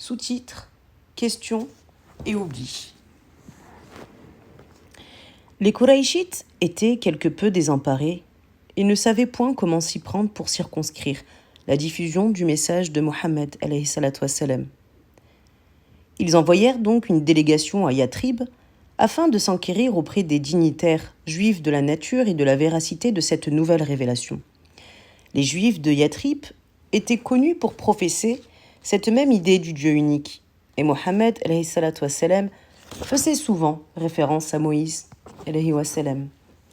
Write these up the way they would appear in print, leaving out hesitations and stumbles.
Sous-titres, questions et oubli. Les Qurayshites étaient quelque peu désemparés et ne savaient point comment s'y prendre pour circonscrire la diffusion du message de Mohammed alayhi salatu wassalam. Ils envoyèrent donc une délégation à Yathrib afin de s'enquérir auprès des dignitaires juifs de la nature et de la véracité de cette nouvelle révélation. Les juifs de Yathrib étaient connus pour professer cette même idée du Dieu unique, et Mohammed alayhi salatu wassalam faisait souvent référence à Moïse alayhi wassalam,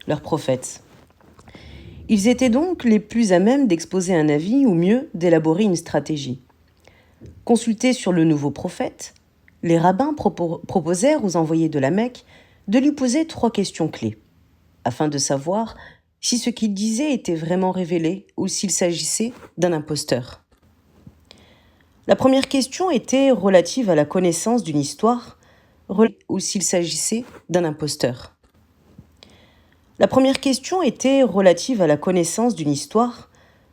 leur prophète. Ils étaient donc les plus à même d'exposer un avis ou mieux d'élaborer une stratégie. Consultés sur le nouveau prophète, les rabbins proposèrent aux envoyés de la Mecque de lui poser 3 questions clés, afin de savoir si ce qu'il disait était vraiment révélé ou s'il s'agissait d'un imposteur. La première question était relative à la connaissance d'une histoire ou s'il s'agissait d'un imposteur. La première question était relative à la connaissance d'une histoire,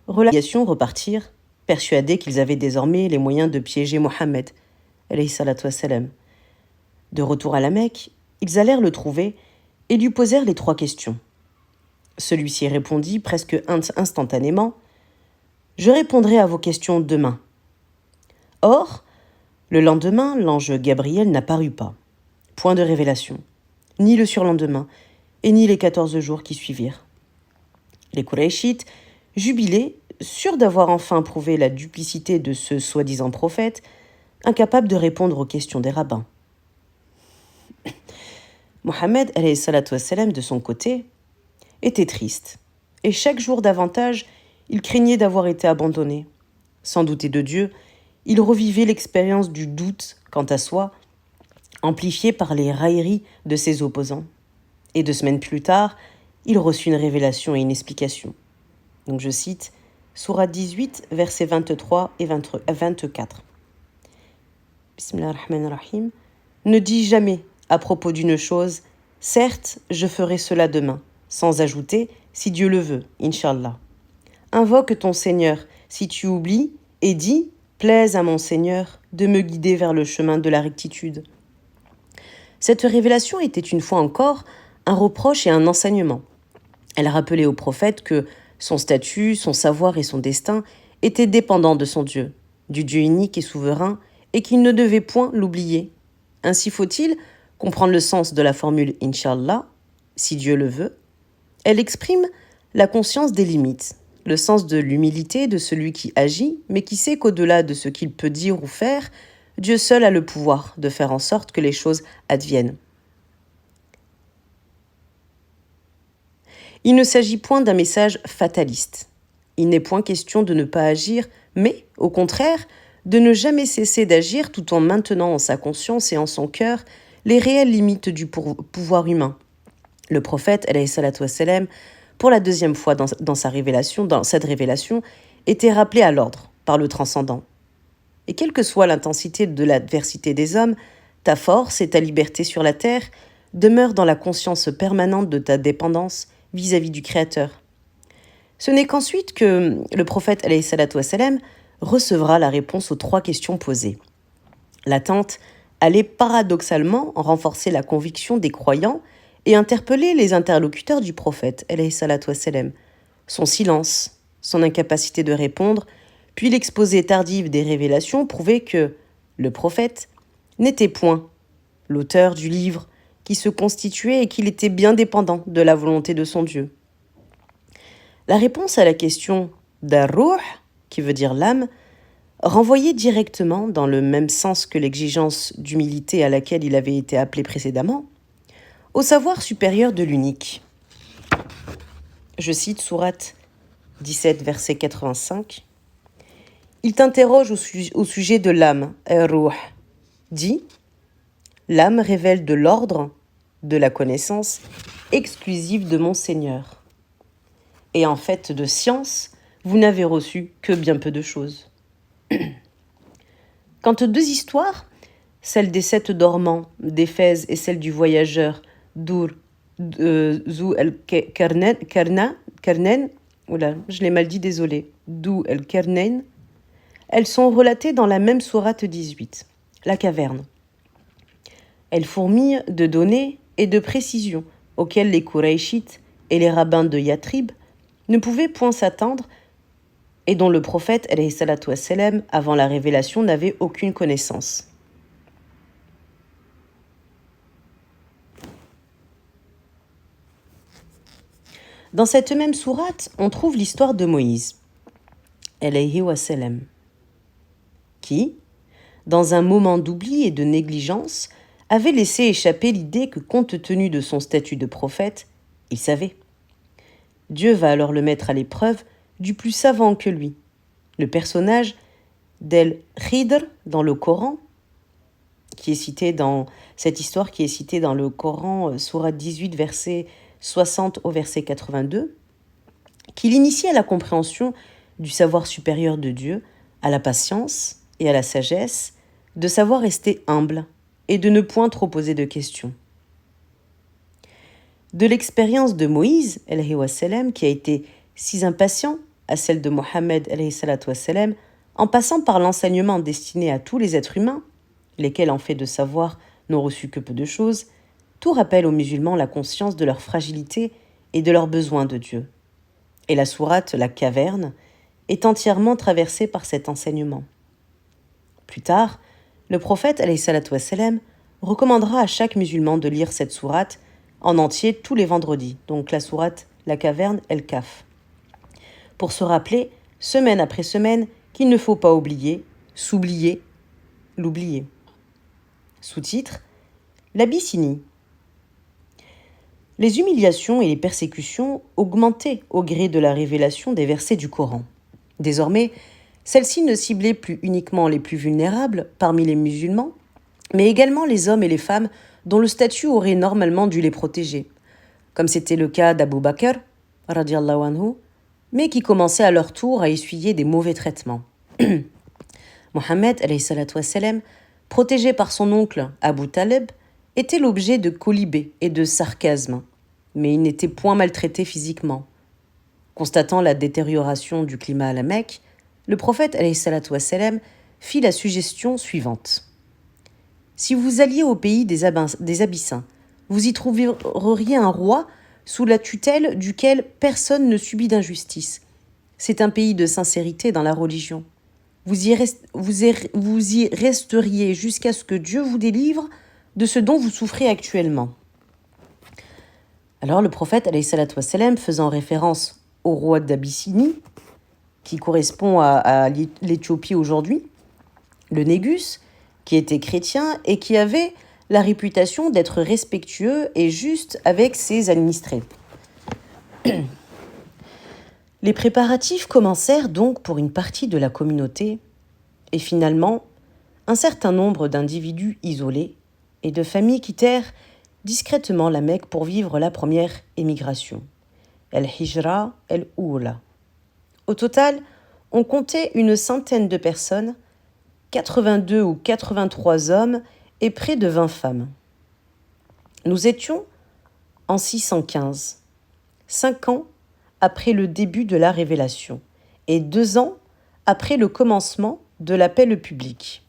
repartir, persuadés qu'ils avaient désormais les moyens de piéger Mohammed, alayhi salatu wassalam. De retour à la Mecque, ils allèrent le trouver et lui posèrent les 3 questions. Celui-ci répondit presque instantanément « Je répondrai à vos questions demain ». Or, le lendemain, l'ange Gabriel n'apparut pas. Point de révélation, ni le surlendemain, et ni les 14 jours qui suivirent. Les Qurayshites, jubilés, sûrs d'avoir enfin prouvé la duplicité de ce soi-disant prophète, incapables de répondre aux questions des rabbins. Mohammed, alayhi salatu wassalam, de son côté, était triste, et chaque jour davantage, il craignait d'avoir été abandonné. Sans douter de Dieu, il revivait l'expérience du doute quant à soi, amplifiée par les railleries de ses opposants. Et 2 semaines plus tard, il reçut une révélation et une explication. Donc je cite, Sourate 18, versets 23 et 24. Bismillahirrahmanirrahim. Ne dis jamais à propos d'une chose, certes, je ferai cela demain, sans ajouter, si Dieu le veut, Inch'Allah. Invoque ton Seigneur si tu oublies et dis, plaise à mon Seigneur de me guider vers le chemin de la rectitude. Cette révélation était une fois encore un reproche et un enseignement. Elle rappelait au prophète que son statut, son savoir et son destin étaient dépendants de son Dieu, du Dieu unique et souverain, et qu'il ne devait point l'oublier. Ainsi faut-il comprendre le sens de la formule « Inch'Allah », si Dieu le veut. Elle exprime la conscience des limites, le sens de l'humilité de celui qui agit, mais qui sait qu'au-delà de ce qu'il peut dire ou faire, Dieu seul a le pouvoir de faire en sorte que les choses adviennent. Il ne s'agit point d'un message fataliste. Il n'est point question de ne pas agir, mais, au contraire, de ne jamais cesser d'agir tout en maintenant en sa conscience et en son cœur les réelles limites du pouvoir humain. Le prophète, alayhi salatu wassalam, pour la 2e fois dans cette révélation, était rappelé à l'ordre par le transcendant. Et quelle que soit l'intensité de l'adversité des hommes, ta force et ta liberté sur la terre demeurent dans la conscience permanente de ta dépendance vis-à-vis du Créateur. Ce n'est qu'ensuite que le prophète alayhi salatu wassalam recevra la réponse aux 3 questions posées. L'attente allait paradoxalement renforcer la conviction des croyants et interpeller les interlocuteurs du prophète alayhi salatu wassalam. Son silence, son incapacité de répondre, puis l'exposé tardif des révélations prouvaient que le prophète n'était point l'auteur du livre qui se constituait et qu'il était bien dépendant de la volonté de son Dieu. La réponse à la question d'Ar-Ruh, qui veut dire l'âme, renvoyait directement dans le même sens que l'exigence d'humilité à laquelle il avait été appelé précédemment, au savoir supérieur de l'unique. Je cite Sourate 17, verset 85. Il t'interroge au sujet de l'âme, Ar-Ruh. Dis, l'âme révèle de l'ordre, de la connaissance exclusive de mon Seigneur. Et en fait de science, vous n'avez reçu que bien peu de choses. Quant aux 2 histoires, celle des 7 dormants d'Éphèse et celle du voyageur Zu el-Karnen, oula, je l'ai mal dit, désolé, Dhu el-Karnain, Elles sont relatées dans la même sourate 18, la caverne. Elles fourmillent de données et de précisions auxquelles les Qurayshites et les rabbins de Yatrib ne pouvaient point s'attendre et dont le prophète, alayhi salatu wassalam, avant la révélation, n'avait aucune connaissance. Dans cette même sourate, on trouve l'histoire de Moïse, alayhi wassalam, qui, dans un moment d'oubli et de négligence, avait laissé échapper l'idée que, compte tenu de son statut de prophète, il savait. Dieu va alors le mettre à l'épreuve du plus savant que lui. Le personnage d'El-Khidr dans le Coran, qui est cité dans cette histoire qui est citée dans le Coran, sourate 18, verset 60 au verset 82, qui l'initie à la compréhension du savoir supérieur de Dieu, à la patience et à la sagesse, de savoir rester humble et de ne point trop poser de questions. De l'expérience de Moïse, alayhi wassalam, qui a été si impatient à celle de Mohammed, alayhi salatu wassalam, en passant par l'enseignement destiné à tous les êtres humains, lesquels en fait de savoir n'ont reçu que peu de choses, tout rappelle aux musulmans la conscience de leur fragilité et de leur besoin de Dieu. Et la sourate, la caverne, est entièrement traversée par cet enseignement. Plus tard, le prophète, alayhi salatu wassalam, recommandera à chaque musulman de lire cette sourate en entier tous les vendredis, donc la sourate, la caverne, El-Kaf, pour se rappeler, semaine après semaine, qu'il ne faut pas oublier, s'oublier, l'oublier. Sous-titre, l'Abyssinie. Les humiliations et les persécutions augmentaient au gré de la révélation des versets du Coran. Désormais, celles-ci ne ciblaient plus uniquement les plus vulnérables parmi les musulmans, mais également les hommes et les femmes dont le statut aurait normalement dû les protéger, comme c'était le cas d'Abu Bakr, radiallahu anhu, mais qui commençaient à leur tour à essuyer des mauvais traitements. Mohammed, alayhi salatu wassalam, protégé par son oncle Abu Talib, était l'objet de colibés et de sarcasmes, mais il n'était point maltraité physiquement. Constatant la détérioration du climat à la Mecque, le prophète alayhi salatu wassalam fit la suggestion suivante. Si vous alliez au pays des Abyssins, vous y trouveriez un roi sous la tutelle duquel personne ne subit d'injustice. C'est un pays de sincérité dans la religion. Vous y resteriez jusqu'à ce que Dieu vous délivre de ce dont vous souffrez actuellement. Alors le prophète, alayhi salatu wassalam, faisant référence au roi d'Abyssinie, qui correspond à l'Éthiopie aujourd'hui, le Négus, qui était chrétien et qui avait la réputation d'être respectueux et juste avec ses administrés. Les préparatifs commencèrent donc pour une partie de la communauté, et finalement, un certain nombre d'individus isolés et de familles quittèrent discrètement la Mecque pour vivre la première émigration, el-Hijra el-Oula. Au total, on comptait une centaine de personnes, 82 ou 83 hommes et près de 20 femmes. Nous étions en 615, 5 ans après le début de la révélation et 2 ans après le commencement de l'appel public.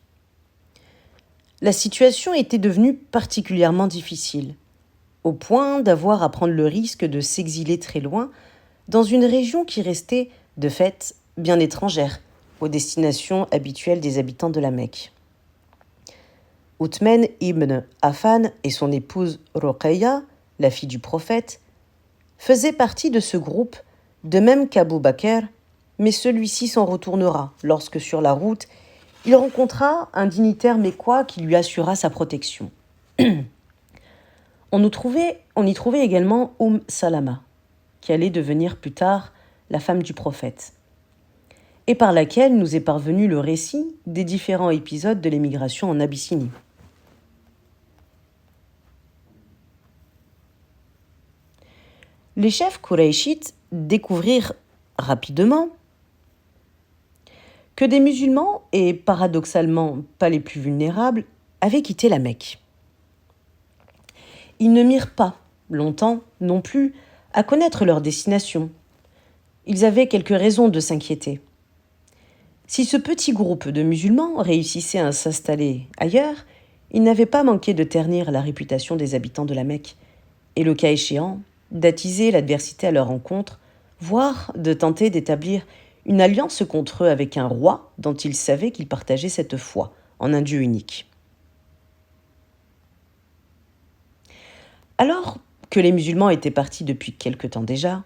La situation était devenue particulièrement difficile, au point d'avoir à prendre le risque de s'exiler très loin dans une région qui restait, de fait, bien étrangère aux destinations habituelles des habitants de la Mecque. Uthman ibn Affan et son épouse Ruqayya, la fille du prophète, faisaient partie de ce groupe, de même qu'Abu Bakr, mais celui-ci s'en retournera lorsque, sur la route, il rencontra un dignitaire mécois qui lui assura sa protection. On y trouvait également Salama, qui allait devenir plus tard la femme du prophète, et par laquelle nous est parvenu le récit des différents épisodes de l'émigration en Abyssinie. Les chefs Qurayshites découvrirent rapidement que des musulmans, et paradoxalement pas les plus vulnérables, avaient quitté la Mecque. Ils ne mirent pas longtemps non plus à connaître leur destination. Ils avaient quelques raisons de s'inquiéter. Si ce petit groupe de musulmans réussissait à s'installer ailleurs, il n'avait pas manqué de ternir la réputation des habitants de la Mecque, et le cas échéant, d'attiser l'adversité à leur rencontre, voire de tenter d'établir une alliance contre eux avec un roi dont ils savaient qu'il partageait cette foi en un Dieu unique. Alors que les musulmans étaient partis depuis quelque temps déjà,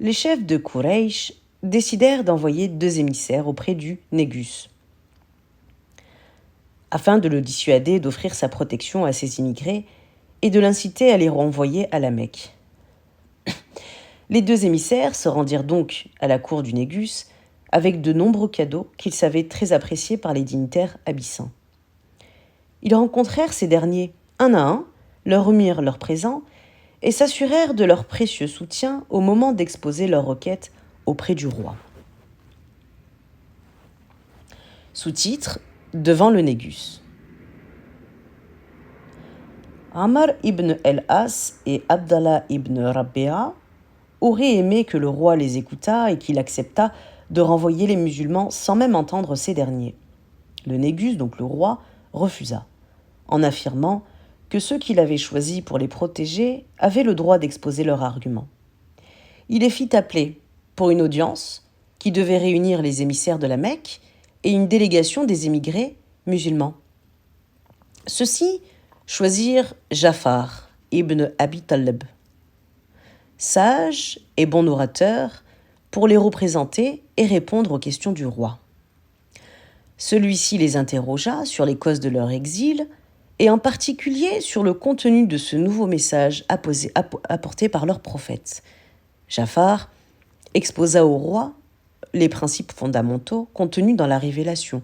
les chefs de Quraysh décidèrent d'envoyer 2 émissaires auprès du Négus, afin de le dissuader d'offrir sa protection à ces immigrés et de l'inciter à les renvoyer à la Mecque. Les 2 émissaires se rendirent donc à la cour du Négus avec de nombreux cadeaux qu'ils savaient très appréciés par les dignitaires abyssins. Ils rencontrèrent ces derniers un à un, leur remirent leurs présents et s'assurèrent de leur précieux soutien au moment d'exposer leurs requêtes auprès du roi. Sous-titre devant le Négus. Amr ibn el-As et Abdallah ibn Rabi'a auraient aimé que le roi les écoutât et qu'il acceptât de renvoyer les musulmans sans même entendre ces derniers. Le Négus, donc le roi, refusa, en affirmant que ceux qu'il avait choisis pour les protéger avaient le droit d'exposer leurs arguments. Il les fit appeler pour une audience qui devait réunir les émissaires de la Mecque et une délégation des émigrés musulmans. Ceux-ci choisirent Jafar ibn Abi Talib, sage et bon orateur, pour les représenter et répondre aux questions du roi. Celui-ci les interrogea sur les causes de leur exil et en particulier sur le contenu de ce nouveau message apporté par leur prophète. Jafar exposa au roi les principes fondamentaux contenus dans la révélation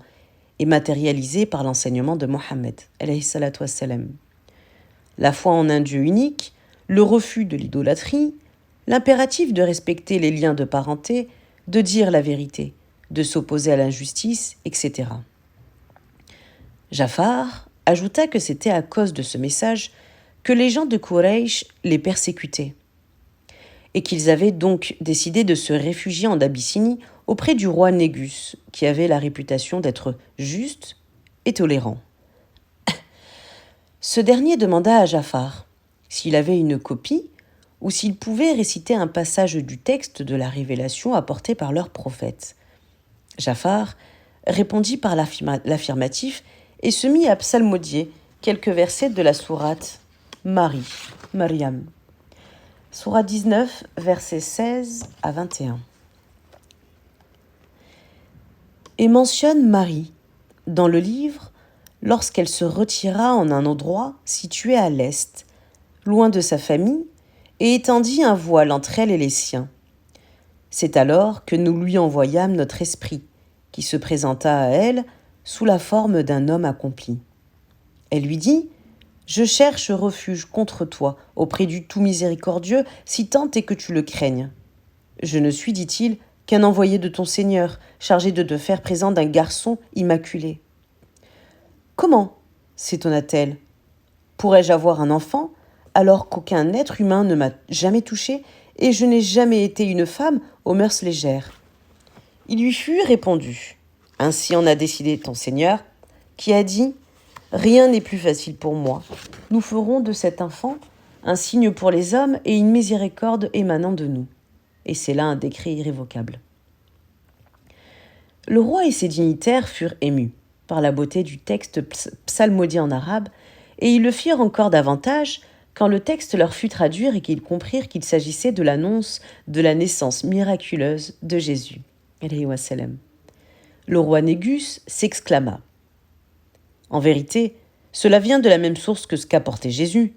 et matérialisés par l'enseignement de Mohammed, alayhi salatu wassalam. La foi en un Dieu unique, le refus de l'idolâtrie, l'impératif de respecter les liens de parenté, de dire la vérité, de s'opposer à l'injustice, etc. Jafar ajouta que c'était à cause de ce message que les gens de Quraysh les persécutaient et qu'ils avaient donc décidé de se réfugier en Abyssinie auprès du roi Négus, qui avait la réputation d'être juste et tolérant. Ce dernier demanda à Jafar s'il avait une copie ou s'il pouvait réciter un passage du texte de la révélation apportée par leur prophète. Jafar répondit par l'affirmatif et se mit à psalmodier quelques versets de la sourate Maryam. Sourate 19, versets 16 à 21. Et mentionne Marie dans le livre lorsqu'elle se retira en un endroit situé à l'est, loin de sa famille, et étendit un voile entre elle et les siens. C'est alors que nous lui envoyâmes notre esprit, qui se présenta à elle sous la forme d'un homme accompli. Elle lui dit : « Je cherche refuge contre toi, auprès du tout miséricordieux, si tant est que tu le craignes. Je ne suis, dit-il, qu'un envoyé de ton Seigneur, chargé de te faire présent d'un garçon immaculé. » Comment, s'étonna-t-elle, pourrais-je avoir un enfant alors qu'aucun être humain ne m'a jamais touchée et je n'ai jamais été une femme aux mœurs légères ? Il lui fut répondu : « Ainsi en a décidé ton Seigneur, qui a dit : rien n'est plus facile pour moi. Nous ferons de cet enfant un signe pour les hommes et une miséricorde émanant de nous. » Et c'est là un décret irrévocable. Le roi et ses dignitaires furent émus par la beauté du texte psalmodié en arabe, et ils le firent encore davantage quand le texte leur fut traduit et qu'ils comprirent qu'il s'agissait de l'annonce de la naissance miraculeuse de Jésus. Le roi Négus s'exclama : « En vérité, cela vient de la même source que ce qu'apportait Jésus. »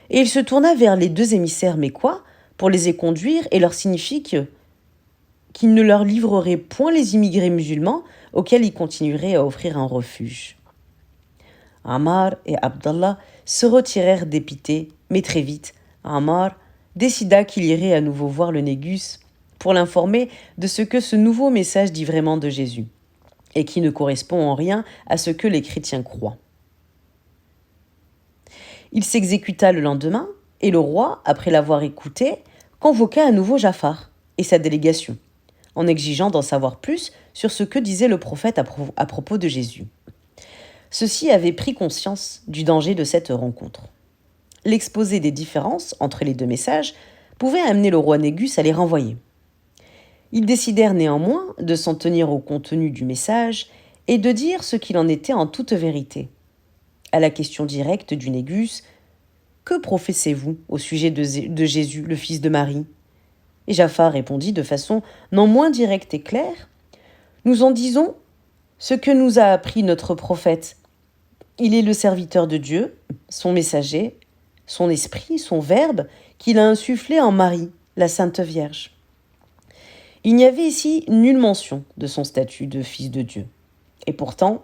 Et il se tourna vers les 2 émissaires mécois pour les y conduire et leur signifier qu'il ne leur livrerait point les immigrés musulmans auxquels il continuerait à offrir un refuge. Ammar et Abdallah se retirèrent dépités, mais très vite, Ammar décida qu'il irait à nouveau voir le Négus pour l'informer de ce que ce nouveau message dit vraiment de Jésus, et qui ne correspond en rien à ce que les chrétiens croient. Il s'exécuta le lendemain, et le roi, après l'avoir écouté, convoqua à nouveau Jafar et sa délégation, en exigeant d'en savoir plus sur ce que disait le prophète à propos de Jésus. Ceux-ci avaient pris conscience du danger de cette rencontre. L'exposé des différences entre les deux messages pouvait amener le roi Négus à les renvoyer. Ils décidèrent néanmoins de s'en tenir au contenu du message et de dire ce qu'il en était en toute vérité. À la question directe du Négus « Que professez-vous au sujet de Jésus, le fils de Marie ?» Et Jafar répondit de façon non moins directe et claire « Nous en disons ce que nous a appris notre prophète. Il est le serviteur de Dieu, son messager, son esprit, son verbe, qu'il a insufflé en Marie, la Sainte Vierge. » Il n'y avait ici nulle mention de son statut de fils de Dieu. Et pourtant,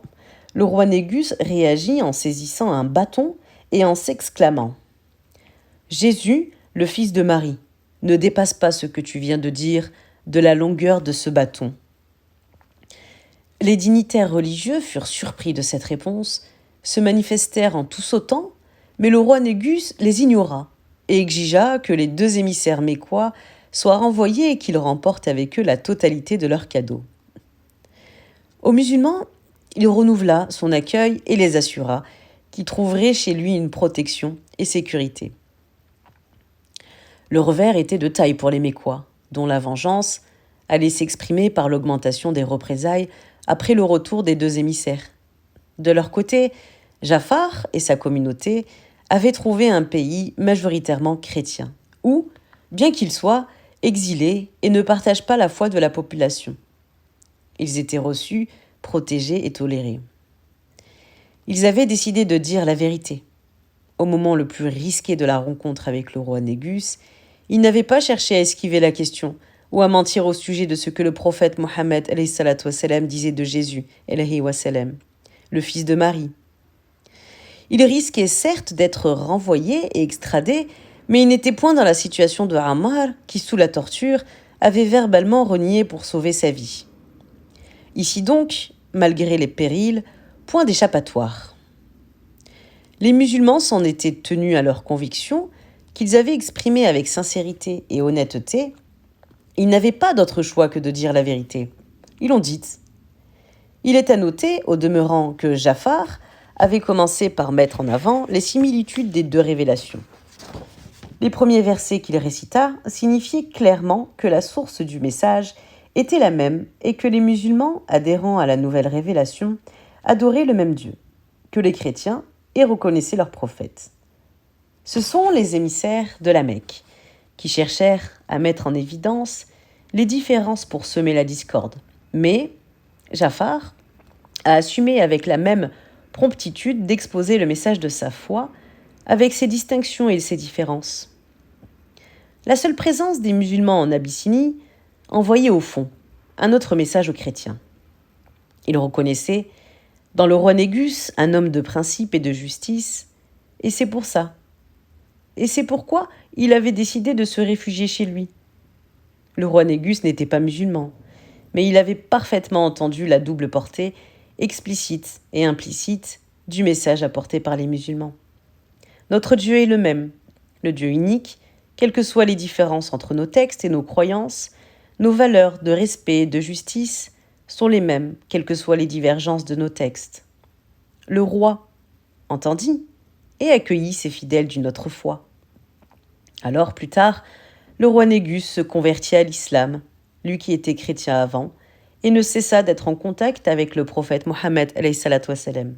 le roi Négus réagit en saisissant un bâton et en s'exclamant « Jésus, le fils de Marie, ne dépasse pas ce que tu viens de dire de la longueur de ce bâton. » Les dignitaires religieux furent surpris de cette réponse, se manifestèrent en tout sautant, mais le roi Négus les ignora et exigea que les deux émissaires mécois soient renvoyés et qu'ils remportent avec eux la totalité de leurs cadeaux. Aux musulmans, il renouvela son accueil et les assura qu'ils trouveraient chez lui une protection et sécurité. Le revers était de taille pour les Mécois, dont la vengeance allait s'exprimer par l'augmentation des représailles après le retour des deux émissaires. De leur côté, Jafar et sa communauté avaient trouvé un pays majoritairement chrétien, où, bien qu'ils soient exilés et ne partagent pas la foi de la population, ils étaient reçus, protégés et tolérés. Ils avaient décidé de dire la vérité. Au moment le plus risqué de la rencontre avec le roi Négus, ils n'avaient pas cherché à esquiver la question ou à mentir au sujet de ce que le prophète Mohammed disait de Jésus, le fils de Marie. Il risquait certes d'être renvoyé et extradé, mais il n'était point dans la situation de Ammar, qui, sous la torture, avait verbalement renié pour sauver sa vie. Ici donc, malgré les périls, point d'échappatoire. Les musulmans s'en étaient tenus à leurs convictions, qu'ils avaient exprimées avec sincérité et honnêteté. Ils n'avaient pas d'autre choix que de dire la vérité. Ils l'ont dite. Il est à noter, au demeurant, que Jafar avait commencé par mettre en avant les similitudes des deux révélations. Les premiers versets qu'il récita signifiaient clairement que la source du message était la même et que les musulmans, adhérant à la nouvelle révélation, adoraient le même Dieu que les chrétiens et reconnaissaient leur prophète. Ce sont les émissaires de la Mecque qui cherchèrent à mettre en évidence les différences pour semer la discorde. Mais Jafar a assumé avec la même promptitude d'exposer le message de sa foi avec ses distinctions et ses différences. La seule présence des musulmans en Abyssinie envoyait au fond un autre message aux chrétiens. Ils reconnaissaient dans le roi Négus un homme de principe et de justice, et c'est pourquoi il avait décidé de se réfugier chez lui. Le roi Négus n'était pas musulman, mais il avait parfaitement entendu la double portée, explicite et implicite, du message apporté par les musulmans. Notre Dieu est le même, le Dieu unique, quelles que soient les différences entre nos textes et nos croyances, nos valeurs de respect et de justice sont les mêmes, quelles que soient les divergences de nos textes. Le roi entendit et accueillit ses fidèles d'une autre foi. Alors, plus tard, le roi Négus se convertit à l'islam, lui qui était chrétien avant, et ne cessa d'être en contact avec le prophète Mohammed alayhi salatu wassalam.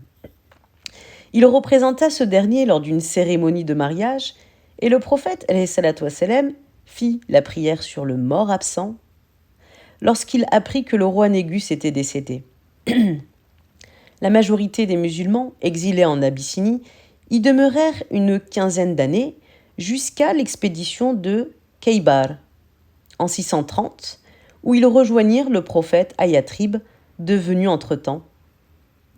Il représenta ce dernier lors d'une cérémonie de mariage, et le prophète alayhi salatu wassalam fit la prière sur le mort absent lorsqu'il apprit que le roi Négus était décédé. La majorité des musulmans exilés en Abyssinie y demeurèrent une quinzaine d'années jusqu'à l'expédition de Khaybar en 630, où ils rejoignirent le prophète à Yatrib, devenu entre-temps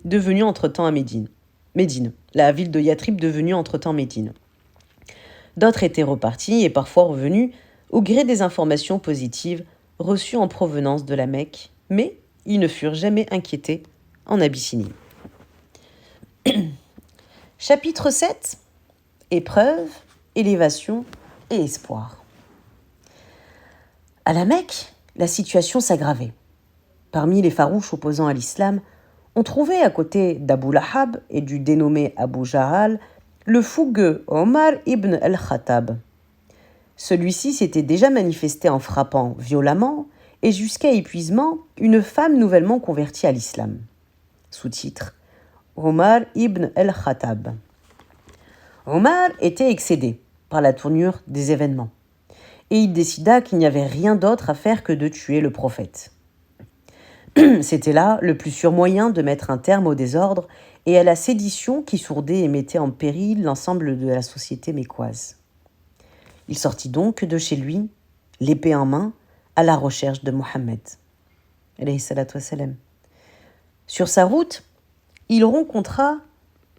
à Médine, la ville de Yatrib devenue entre-temps Médine. D'autres étaient repartis et parfois revenus au gré des informations positives reçues en provenance de la Mecque, mais ils ne furent jamais inquiétés en Abyssinie. Chapitre 7. Épreuve, élévation et espoir. À la Mecque, la situation s'aggravait. Parmi les farouches opposants à l'islam, on trouvait à côté d'Abu Lahab et du dénommé Abu Jahal le fougueux Omar ibn al-Khattab. Celui-ci s'était déjà manifesté en frappant violemment et jusqu'à épuisement une femme nouvellement convertie à l'islam. Sous-titre Omar ibn al-Khattab. Omar était excédé par la tournure des événements et il décida qu'il n'y avait rien d'autre à faire que de tuer le prophète. C'était là le plus sûr moyen de mettre un terme au désordre et à la sédition qui sourdait et mettait en péril l'ensemble de la société mécoise. Il sortit donc de chez lui, l'épée en main, à la recherche de Mohammed. Sur sa route, il rencontra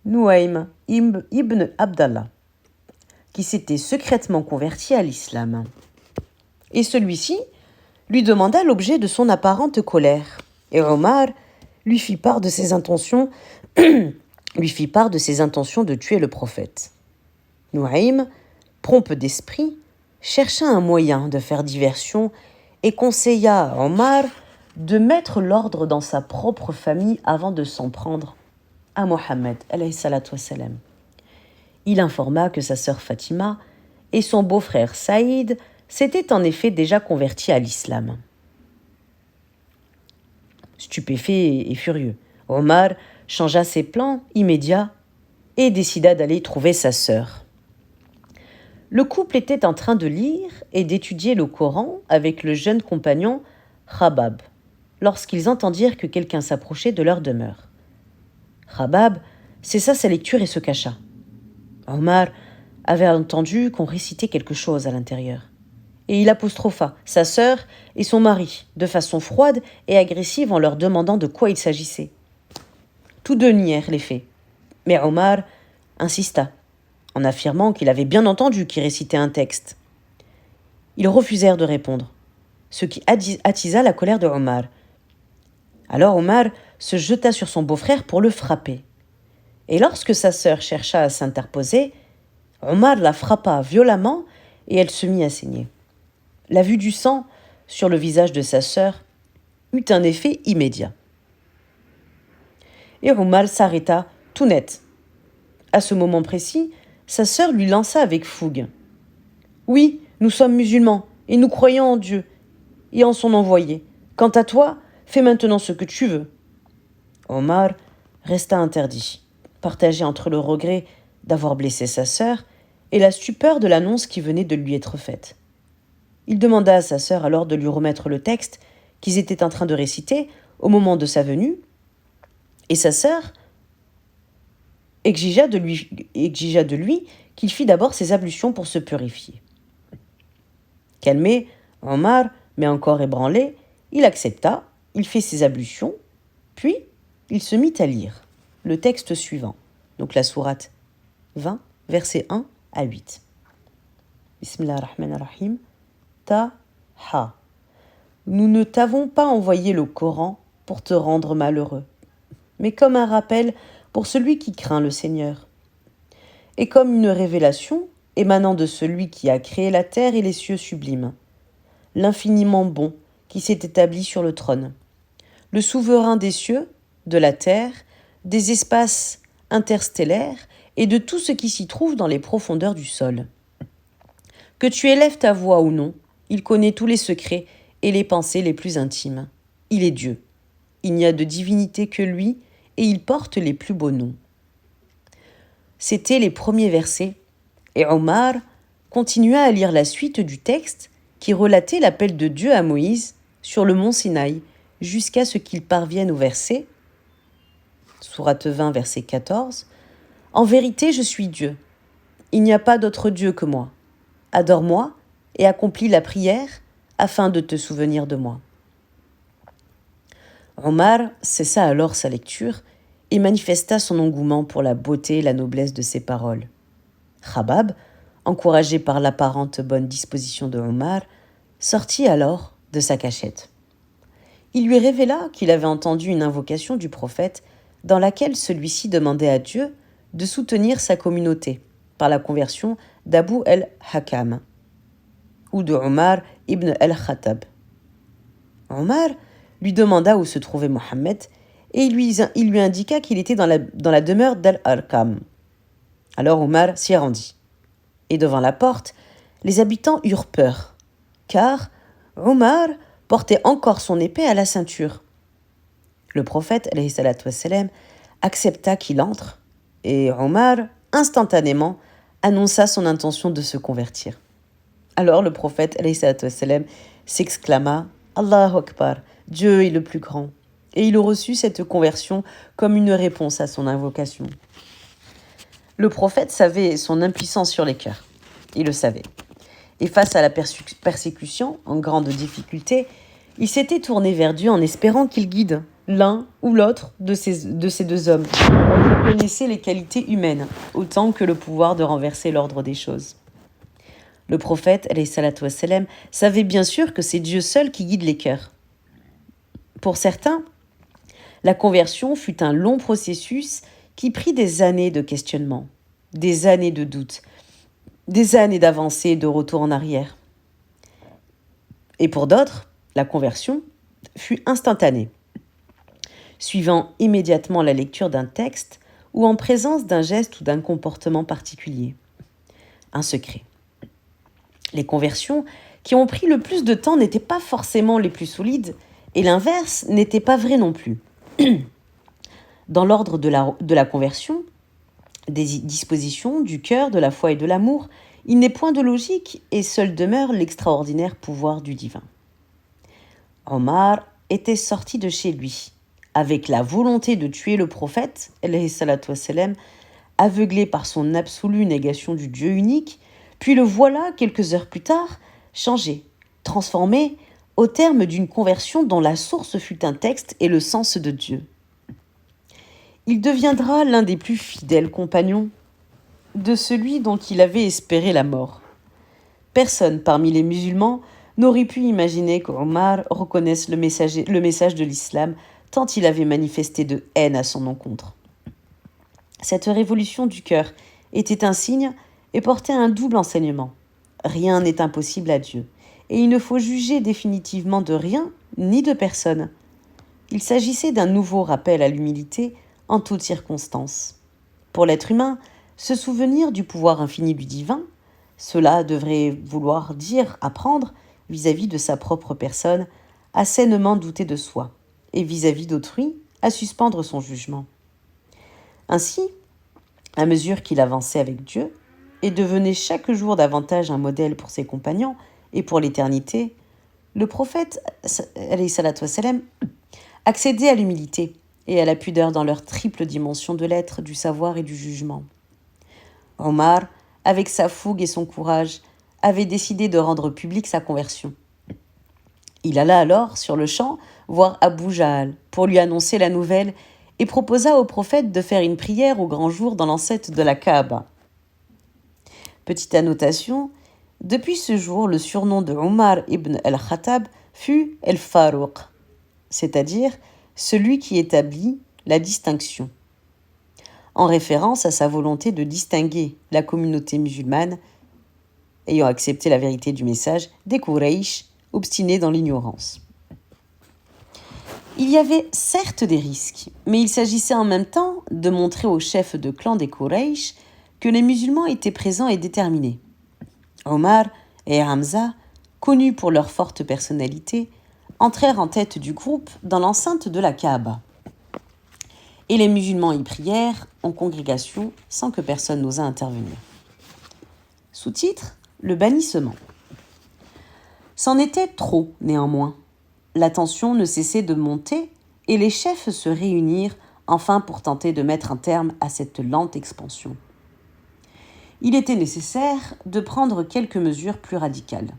Nuaym ibn Abdallah, qui s'était secrètement converti à l'islam. Et celui-ci lui demanda l'objet de son apparente colère. Et Omar lui fit part de ses intentions, de tuer le prophète. Nuaym, prompt d'esprit, chercha un moyen de faire diversion et conseilla à Omar de mettre l'ordre dans sa propre famille avant de s'en prendre à Mohammed. Il informa que sa sœur Fatima et son beau-frère Saïd s'étaient en effet déjà convertis à l'islam. Stupéfait et furieux, Omar changea ses plans immédiats et décida d'aller trouver sa sœur. Le couple était en train de lire et d'étudier le Coran avec le jeune compagnon Khabab, lorsqu'ils entendirent que quelqu'un s'approchait de leur demeure. Khabab cessa sa lecture et se cacha. Omar avait entendu qu'on récitait quelque chose à l'intérieur. Et il apostropha sa sœur et son mari de façon froide et agressive en leur demandant de quoi il s'agissait. Tous deux nièrent les faits, mais Omar insista en affirmant qu'il avait bien entendu qu'il récitait un texte. Ils refusèrent de répondre, ce qui attisa la colère de Omar. Alors Omar se jeta sur son beau-frère pour le frapper. Et lorsque sa sœur chercha à s'interposer, Omar la frappa violemment et elle se mit à saigner. La vue du sang sur le visage de sa sœur eut un effet immédiat. Et Omar s'arrêta tout net. À ce moment précis, sa sœur lui lança avec fougue. « Oui, nous sommes musulmans et nous croyons en Dieu et en son envoyé. Quant à toi, fais maintenant ce que tu veux. » Omar resta interdit, partagé entre le regret d'avoir blessé sa sœur et la stupeur de l'annonce qui venait de lui être faite. Il demanda à sa sœur alors de lui remettre le texte qu'ils étaient en train de réciter au moment de sa venue, et sa sœur exigea de lui qu'il fît d'abord ses ablutions pour se purifier. Calmé, Omar, mais encore ébranlé, il accepta, il fit ses ablutions, puis il se mit à lire le texte suivant, donc la sourate 20, versets 1 à 8. Bismillahirrahmanirrahim. Ta-ha. Nous ne t'avons pas envoyé le Coran pour te rendre malheureux, mais comme un rappel pour celui qui craint le Seigneur, et comme une révélation émanant de celui qui a créé la terre et les cieux sublimes, l'infiniment bon qui s'est établi sur le trône, le souverain des cieux, de la terre, des espaces interstellaires et de tout ce qui s'y trouve dans les profondeurs du sol. Que tu élèves ta voix ou non, il connaît tous les secrets et les pensées les plus intimes. Il est Dieu. Il n'y a de divinité que lui et il porte les plus beaux noms. C'étaient les premiers versets et Omar continua à lire la suite du texte qui relatait l'appel de Dieu à Moïse sur le mont Sinaï jusqu'à ce qu'il parvienne au verset, sourate 20, verset 14, « En vérité, je suis Dieu. Il n'y a pas d'autre Dieu que moi. Adore-moi et accomplis la prière afin de te souvenir de moi. » Omar cessa alors sa lecture et manifesta son engouement pour la beauté et la noblesse de ses paroles. Khabab, encouragé par l'apparente bonne disposition de Omar, sortit alors de sa cachette. Il lui révéla qu'il avait entendu une invocation du prophète dans laquelle celui-ci demandait à Dieu de soutenir sa communauté par la conversion d'Abu el-Hakam ou de Omar ibn al-Khattab. Omar lui demanda où se trouvait Mohammed et il lui indiqua qu'il était dans la demeure d'Al-Arqam. Alors Omar s'y rendit. Et devant la porte, les habitants eurent peur, car Omar portait encore son épée à la ceinture. Le prophète alayhi salatu wassalam, accepta qu'il entre, et Omar, instantanément, annonça son intention de se convertir. Alors le prophète alayhi salatu wassalam, s'exclama « Allahu Akbar, Dieu est le plus grand », et il reçut cette conversion comme une réponse à son invocation. Le prophète savait son impuissance sur les cœurs. Il le savait. Et face à la persécution, en grande difficulté, il s'était tourné vers Dieu en espérant qu'il guide l'un ou l'autre de ces deux hommes. Il connaissait les qualités humaines, autant que le pouvoir de renverser l'ordre des choses. Le prophète, alayhi salatu wassalam, savait bien sûr que c'est Dieu seul qui guide les cœurs. Pour certains, la conversion fut un long processus qui prit des années de questionnement, des années de doute, des années d'avancée et de retour en arrière. Et pour d'autres, la conversion fut instantanée, suivant immédiatement la lecture d'un texte ou en présence d'un geste ou d'un comportement particulier. Un secret. Les conversions qui ont pris le plus de temps n'étaient pas forcément les plus solides, et l'inverse n'était pas vrai non plus. Dans l'ordre de la conversion, des dispositions du cœur, de la foi et de l'amour, il n'est point de logique et seul demeure l'extraordinaire pouvoir du divin. Omar était sorti de chez lui, avec la volonté de tuer le prophète, alayhi salatu wassalam, aveuglé par son absolue négation du Dieu unique, puis le voilà, quelques heures plus tard, changé, transformé, au terme d'une conversion dont la source fut un texte et le sens de Dieu. Il deviendra l'un des plus fidèles compagnons de celui dont il avait espéré la mort. Personne parmi les musulmans n'aurait pu imaginer qu'Omar reconnaisse le message de l'islam tant il avait manifesté de haine à son encontre. Cette révolution du cœur était un signe et portait un double enseignement. Rien n'est impossible à Dieu, et il ne faut juger définitivement de rien ni de personne. Il s'agissait d'un nouveau rappel à l'humilité en toutes circonstances. Pour l'être humain, se souvenir du pouvoir infini du divin, cela devrait vouloir dire apprendre, vis-à-vis de sa propre personne, à sainement douter de soi, et vis-à-vis d'autrui, à suspendre son jugement. Ainsi, à mesure qu'il avançait avec Dieu, et devenait chaque jour davantage un modèle pour ses compagnons et pour l'éternité, le prophète, alayhi salatu wassalam, accédait à l'humilité et à la pudeur dans leur triple dimension de l'être, du savoir et du jugement. Omar, avec sa fougue et son courage, avait décidé de rendre publique sa conversion. Il alla alors, sur le champ, voir Abu Jahl pour lui annoncer la nouvelle et proposa au prophète de faire une prière au grand jour dans l'enceinte de la Kaaba. Petite annotation, depuis ce jour, le surnom de Omar ibn al-Khattab fut El-Farouq, c'est-à-dire celui qui établit la distinction, en référence à sa volonté de distinguer la communauté musulmane ayant accepté la vérité du message des Quraysh obstinés dans l'ignorance. Il y avait certes des risques, mais il s'agissait en même temps de montrer aux chefs de clan des Quraysh que les musulmans étaient présents et déterminés. Omar et Hamza, connus pour leur forte personnalité, entrèrent en tête du groupe dans l'enceinte de la Kaaba. Et les musulmans y prièrent en congrégation sans que personne n'osât intervenir. Sous-titre : le bannissement. C'en était trop, néanmoins. La tension ne cessait de monter et les chefs se réunirent enfin pour tenter de mettre un terme à cette lente expansion. Il était nécessaire de prendre quelques mesures plus radicales.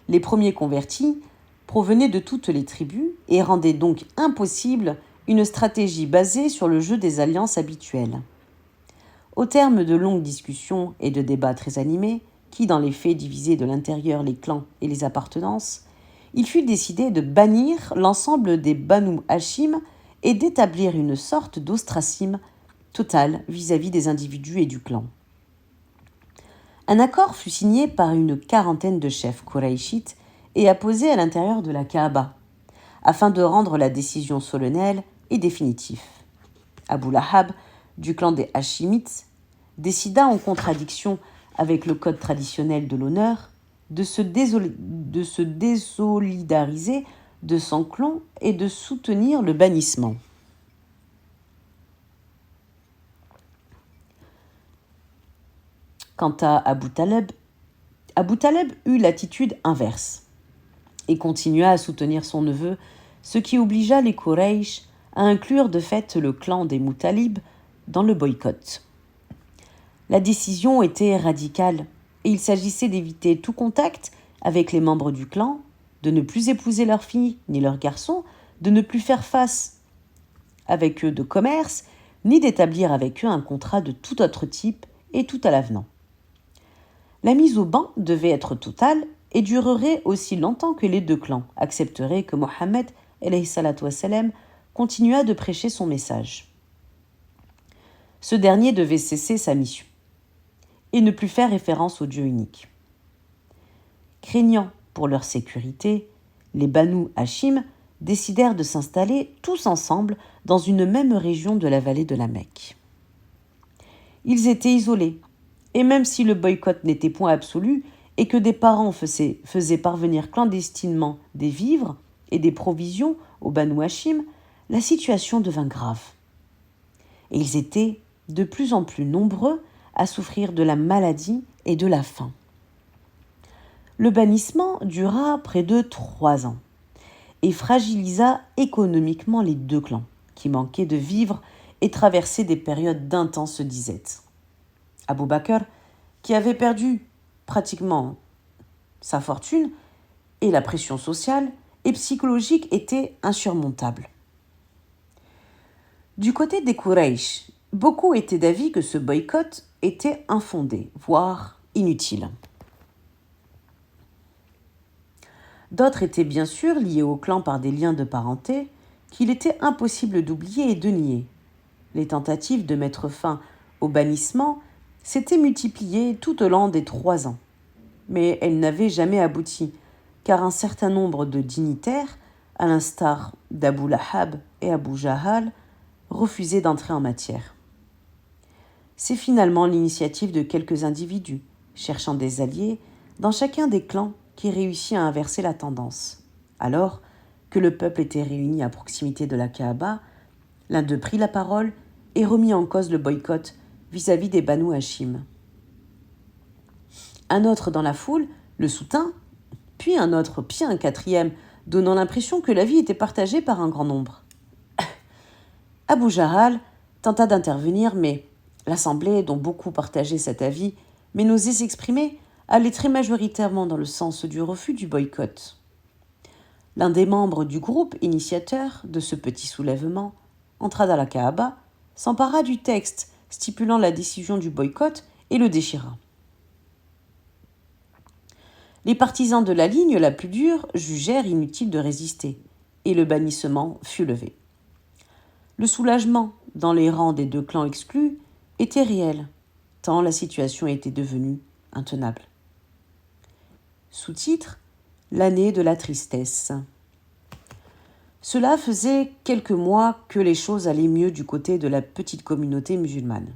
Les premiers convertis provenaient de toutes les tribus et rendaient donc impossible une stratégie basée sur le jeu des alliances habituelles. Au terme de longues discussions et de débats très animés, qui dans les faits divisaient de l'intérieur les clans et les appartenances, il fut décidé de bannir l'ensemble des Banu Hashim et d'établir une sorte d'ostracisme total vis-à-vis des individus et du clan. Un accord fut signé par une quarantaine de chefs Qurayshites et apposé à l'intérieur de la Kaaba. afin de rendre la décision solennelle et définitive. Abu Lahab, du clan des Hachimites, décida en contradiction avec le code traditionnel de l'honneur de se désolidariser de son clan et de soutenir le bannissement. Quant à Abu Taleb eut l'attitude inverse et continua à soutenir son neveu, ce qui obligea les Quraysh à inclure de fait le clan des Muttalib dans le boycott. La décision était radicale et il s'agissait d'éviter tout contact avec les membres du clan, de ne plus épouser leurs filles ni leurs garçons, de ne plus faire face avec eux de commerce, ni d'établir avec eux un contrat de tout autre type et tout à l'avenant. La mise au ban devait être totale et durerait aussi longtemps que les deux clans accepteraient que Mohammed continua de prêcher son message. Ce dernier devait cesser sa mission et ne plus faire référence au Dieu unique. Craignant pour leur sécurité, les Banu Hachim décidèrent de s'installer tous ensemble dans une même région de la vallée de la Mecque. Ils étaient isolés, et même si le boycott n'était point absolu et que des parents faisaient parvenir clandestinement des vivres et des provisions aux Banu Hachim, la situation devint grave. Et ils étaient de plus en plus nombreux à souffrir de la maladie et de la faim. Le bannissement dura près de 3 ans et fragilisa économiquement les deux clans, qui manquaient de vivres et traversaient des périodes d'intense disette. Abu Bakr, qui avait perdu pratiquement sa fortune, et la pression sociale et psychologique était insurmontable. Du côté des Quraysh, beaucoup étaient d'avis que ce boycott était infondé, voire inutile. D'autres étaient bien sûr liés au clan par des liens de parenté qu'il était impossible d'oublier et de nier. Les tentatives de mettre fin au bannissement s'étaient multipliées tout au long des 3 ans, mais elles n'avaient jamais abouti, car un certain nombre de dignitaires, à l'instar d'Abu Lahab et Abu Jahal, refusaient d'entrer en matière. C'est finalement l'initiative de quelques individus, cherchant des alliés dans chacun des clans, qui réussit à inverser la tendance. Alors que le peuple était réuni à proximité de la Kaaba, l'un d'eux prit la parole et remit en cause le boycott vis-à-vis des Banu Hachim. Un autre dans la foule le soutint, puis un autre, puis un quatrième, donnant l'impression que l'avis était partagé par un grand nombre. Abu Jahal tenta d'intervenir, mais l'assemblée, dont beaucoup partageaient cet avis, mais n'osaient s'exprimer, allait très majoritairement dans le sens du refus du boycott. L'un des membres du groupe initiateur de ce petit soulèvement entra dans la Kaaba, s'empara du texte stipulant la décision du boycott et le déchira. Les partisans de la ligne la plus dure jugèrent inutile de résister, et le bannissement fut levé. Le soulagement dans les rangs des deux clans exclus était réel, tant la situation était devenue intenable. Sous-titre : L'année de la tristesse. Cela faisait quelques mois que les choses allaient mieux du côté de la petite communauté musulmane.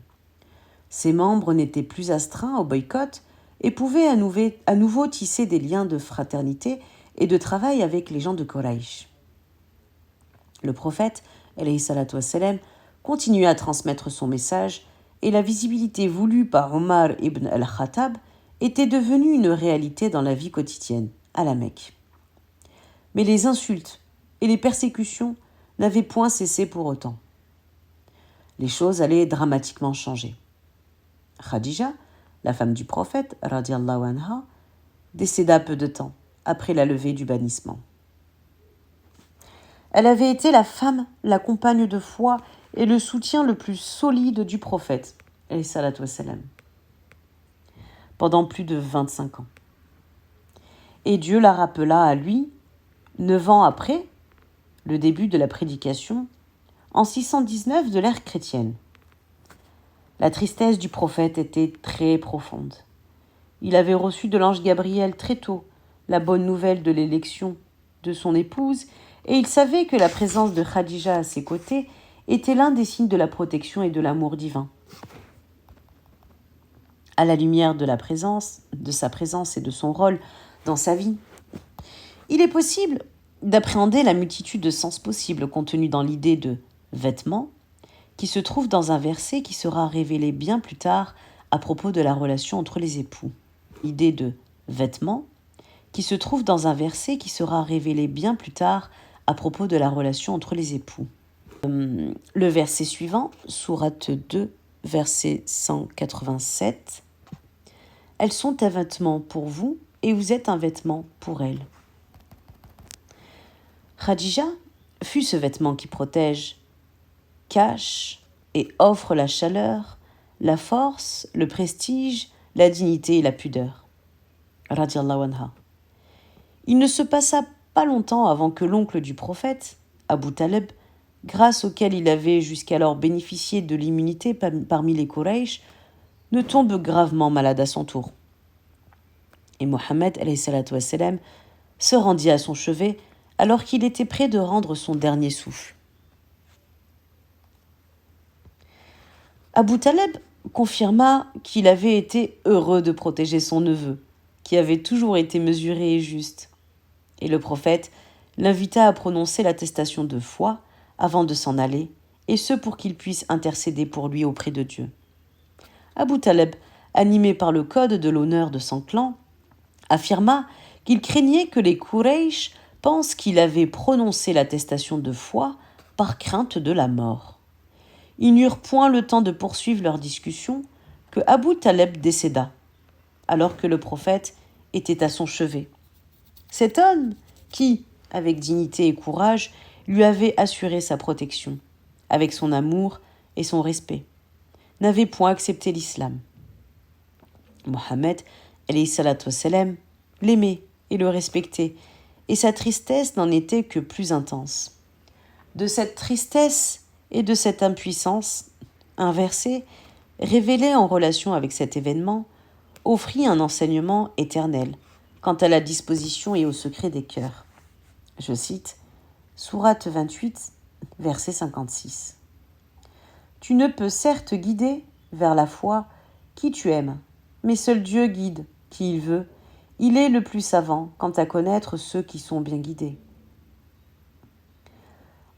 Ses membres n'étaient plus astreints au boycott et pouvaient à nouveau tisser des liens de fraternité et de travail avec les gens de Quraysh. Le prophète, alayhi salatu wassalam, continua à transmettre son message et la visibilité voulue par Omar ibn al-Khattab était devenue une réalité dans la vie quotidienne, à la Mecque. Mais les insultes et les persécutions n'avaient point cessé pour autant. Les choses allaient dramatiquement changer. Khadija, la femme du prophète, radiallahu anha, décéda peu de temps après la levée du bannissement. Elle avait été la femme, la compagne de foi et le soutien le plus solide du prophète, alayhi salatu wassalam, pendant plus de 25 ans. Et Dieu la rappela à lui, 9 ans après le début de la prédication, en 619 de l'ère chrétienne. La tristesse du prophète était très profonde. Il avait reçu de l'ange Gabriel très tôt la bonne nouvelle de l'élection de son épouse Et il savait que la présence de Khadija à ses côtés était l'un des signes de la protection et de l'amour divin. À la lumière de sa présence et de son rôle dans sa vie, il est possible d'appréhender la multitude de sens possibles contenus dans l'idée de vêtements qui se trouve dans un verset qui sera révélé bien plus tard à propos de la relation entre les époux. L'idée de vêtements qui se trouve dans un verset qui sera révélé bien plus tard à propos de la relation entre les époux. Le verset suivant, sourate 2, verset 187. Elles sont un vêtement pour vous et vous êtes un vêtement pour elles. Khadija fut ce vêtement qui protège, cache et offre la chaleur, la force, le prestige, la dignité et la pudeur. Radiallahu anha. Il ne se passa pas longtemps avant que l'oncle du prophète, Abu Talib, grâce auquel il avait jusqu'alors bénéficié de l'immunité parmi les Quraysh, ne tombe gravement malade à son tour. Et Mohammed se rendit à son chevet alors qu'il était prêt de rendre son dernier souffle. Abu Talib confirma qu'il avait été heureux de protéger son neveu, qui avait toujours été mesuré et juste. Et le prophète l'invita à prononcer l'attestation de foi avant de s'en aller, et ce pour qu'il puisse intercéder pour lui auprès de Dieu. Abu Talib, animé par le code de l'honneur de son clan, affirma qu'il craignait que les Quraysh pensent qu'il avait prononcé l'attestation de foi par crainte de la mort. Ils n'eurent point le temps de poursuivre leur discussion que Abu Talib décéda, alors que le prophète était à son chevet. Cet homme qui, avec dignité et courage, lui avait assuré sa protection, avec son amour et son respect, n'avait point accepté l'islam. Mohammed l'aimait et le respectait, et sa tristesse n'en était que plus intense. De cette tristesse et de cette impuissance, un verset, révélé en relation avec cet événement, offrit un enseignement éternel quant à la disposition et au secret des cœurs. Je cite, sourate 28, verset 56. Tu ne peux certes guider vers la foi qui tu aimes, mais seul Dieu guide qui il veut. Il est le plus savant quant à connaître ceux qui sont bien guidés.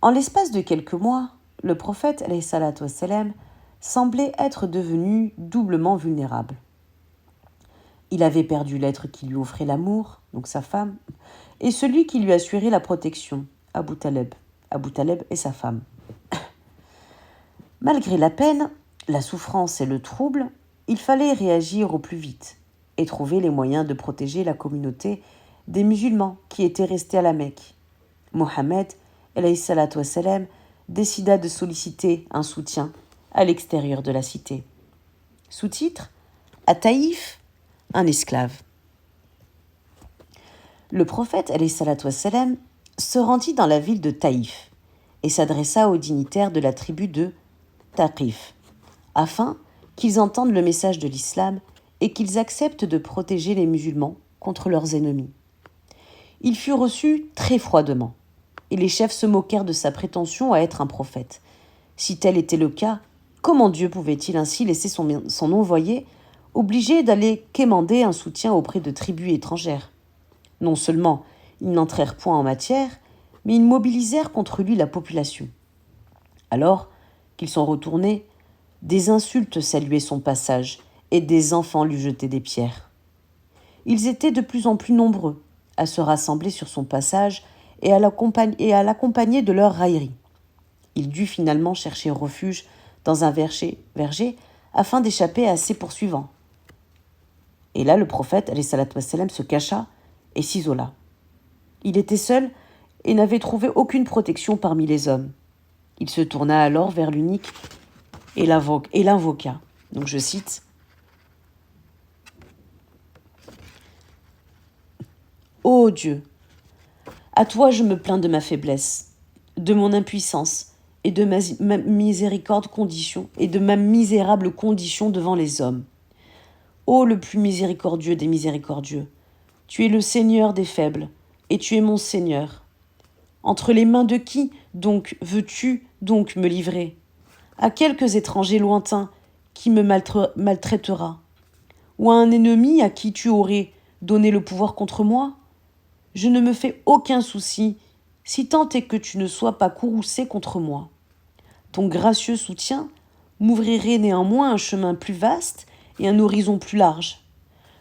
En l'espace de quelques mois, le prophète alayhi salatu wassalam semblait être devenu doublement vulnérable. Il avait perdu l'être qui lui offrait l'amour, donc sa femme, et celui qui lui assurait la protection, Abu Talib et sa femme. Malgré la peine, la souffrance et le trouble, il fallait réagir au plus vite et trouver les moyens de protéger la communauté des musulmans qui étaient restés à la Mecque. Mohammed alayhi salatu wassalam décida de solliciter un soutien à l'extérieur de la cité. Sous-titre : à Taïf, un esclave. Le prophète alayhi salatu wassalam se rendit dans la ville de Taïf et s'adressa aux dignitaires de la tribu de Taqif, afin qu'ils entendent le message de l'islam et qu'ils acceptent de protéger les musulmans contre leurs ennemis. Il fut reçu très froidement, et les chefs se moquèrent de sa prétention à être un prophète. Si tel était le cas, comment Dieu pouvait-il ainsi laisser son envoyé obligé d'aller quémander un soutien auprès de tribus étrangères ? Non seulement ils n'entrèrent point en matière, mais ils mobilisèrent contre lui la population. Alors qu'ils sont retournés, des insultes saluaient son passage et des enfants lui jetaient des pierres. Ils étaient de plus en plus nombreux à se rassembler sur son passage et à l'accompagner de leurs railleries. Il dut finalement chercher refuge dans un verger afin d'échapper à ses poursuivants. Et là, le prophète alayhi salatu wassalam se cacha et s'isola. Il était seul et n'avait trouvé aucune protection parmi les hommes. Il se tourna alors vers l'unique et l'invoqua. Donc je cite : Ô Dieu, à toi je me plains de ma faiblesse, de mon impuissance et de ma miséricorde condition et de ma misérable condition devant les hommes. Ô le plus miséricordieux des miséricordieux, tu es le Seigneur des faibles et tu es mon Seigneur. Entre les mains de qui, donc, veux-tu donc me livrer? À quelques étrangers lointains qui me maltraitera? Ou à un ennemi à qui tu aurais donné le pouvoir contre moi? Je ne me fais aucun souci, si tant est que tu ne sois pas courroucé contre moi. Ton gracieux soutien m'ouvrirait néanmoins un chemin plus vaste et un horizon plus large.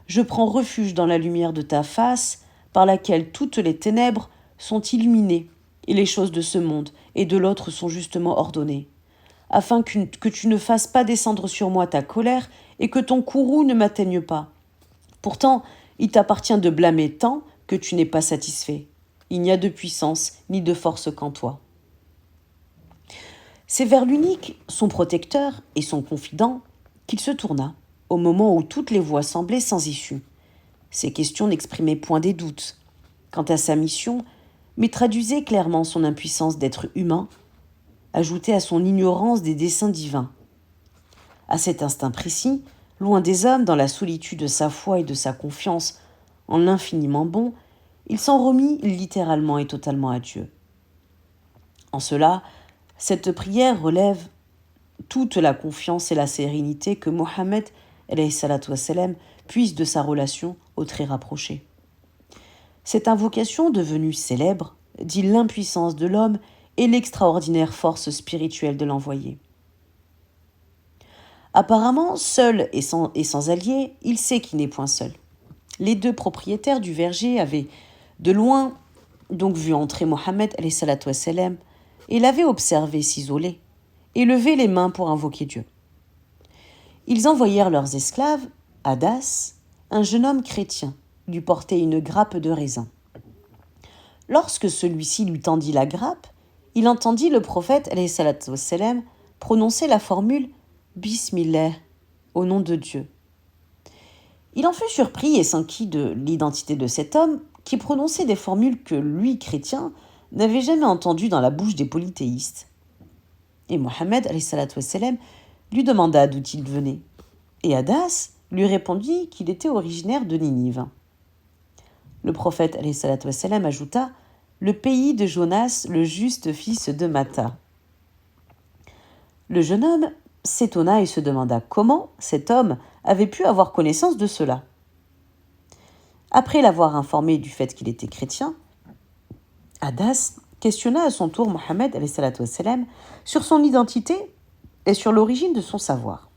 Je prends refuge dans la lumière de ta face, par laquelle toutes les ténèbres sont illuminées, et les choses de ce monde et de l'autre sont justement ordonnées, afin que tu ne fasses pas descendre sur moi ta colère et que ton courroux ne m'atteigne pas. Pourtant, il t'appartient de blâmer tant que tu n'es pas satisfait. Il n'y a de puissance ni de force qu'en toi. C'est vers l'unique, son protecteur et son confident, qu'il se tourna, au moment où toutes les voies semblaient sans issue. Ces questions n'exprimaient point des doutes quant à sa mission, mais traduisaient clairement son impuissance d'être humain, ajoutée à son ignorance des desseins divins. À cet instant précis, loin des hommes, dans la solitude de sa foi et de sa confiance en l'infiniment bon, il s'en remit littéralement et totalement à Dieu. En cela, cette prière relève toute la confiance et la sérénité que Mohammed puise de sa relation au très rapproché. Cette invocation devenue célèbre dit l'impuissance de l'homme et l'extraordinaire force spirituelle de l'envoyé. Apparemment, seul et sans allié, il sait qu'il n'est point seul. Les deux propriétaires du verger avaient de loin donc vu entrer Mohammed et l'avaient observé s'isoler et lever les mains pour invoquer Dieu. Ils envoyèrent leurs esclaves, Hadas, un jeune homme chrétien, lui porter une grappe de raisin. Lorsque celui-ci lui tendit la grappe, il entendit le prophète prononcer la formule « Bismillah » au nom de Dieu. Il en fut surpris et s'enquit de l'identité de cet homme qui prononçait des formules que lui, chrétien, n'avait jamais entendues dans la bouche des polythéistes. Et Mohammed lui demanda d'où il venait. Et Hadas lui répondit qu'il était originaire de Ninive. Le prophète ajouta « Le pays de Jonas, le juste fils de Matta ». Le jeune homme s'étonna et se demanda comment cet homme avait pu avoir connaissance de cela. Après l'avoir informé du fait qu'il était chrétien, Hadas questionna à son tour Mohammed sur son identité et sur l'origine de son savoir.